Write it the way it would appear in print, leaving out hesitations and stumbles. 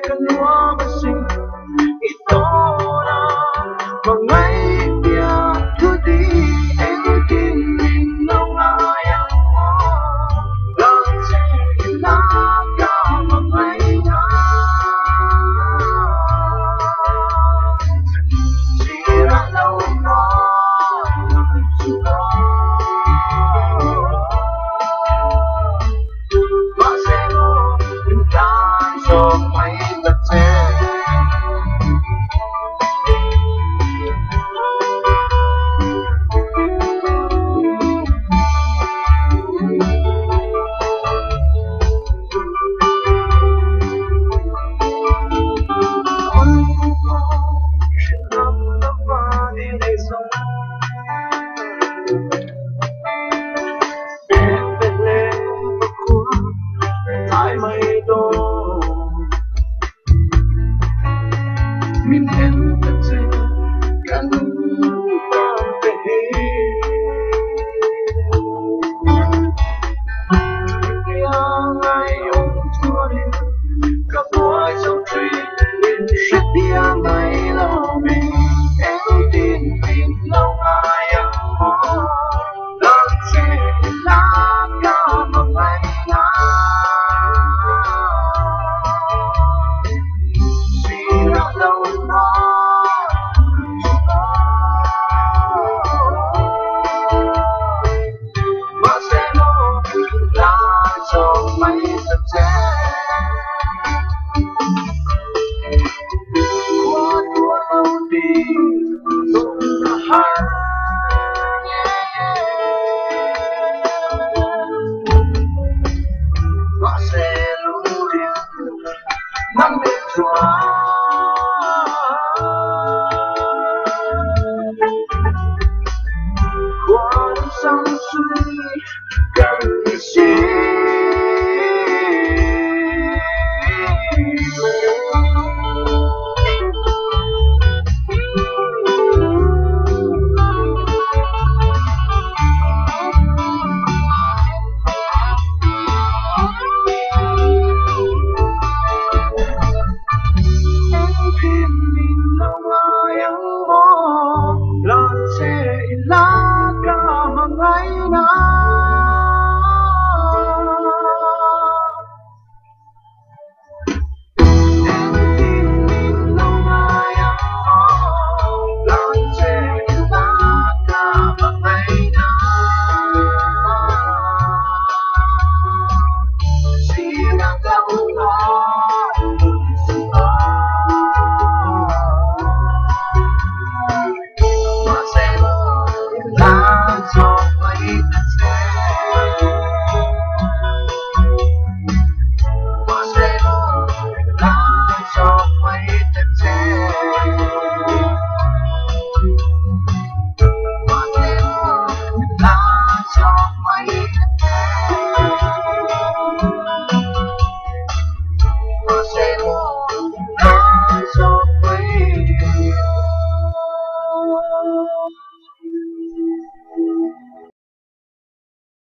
kanua masing ito na mga ibya tudi ang tininaw ngayang mo lang sila ka magmaya sira law mo Min em thật sự gắn vào về kia ngày ông chúa đi các boy trong tree rất bia ngày lâu mình em tin mình lâu ai em mong lần gì lá cao mà bay ngã Hãy subscribe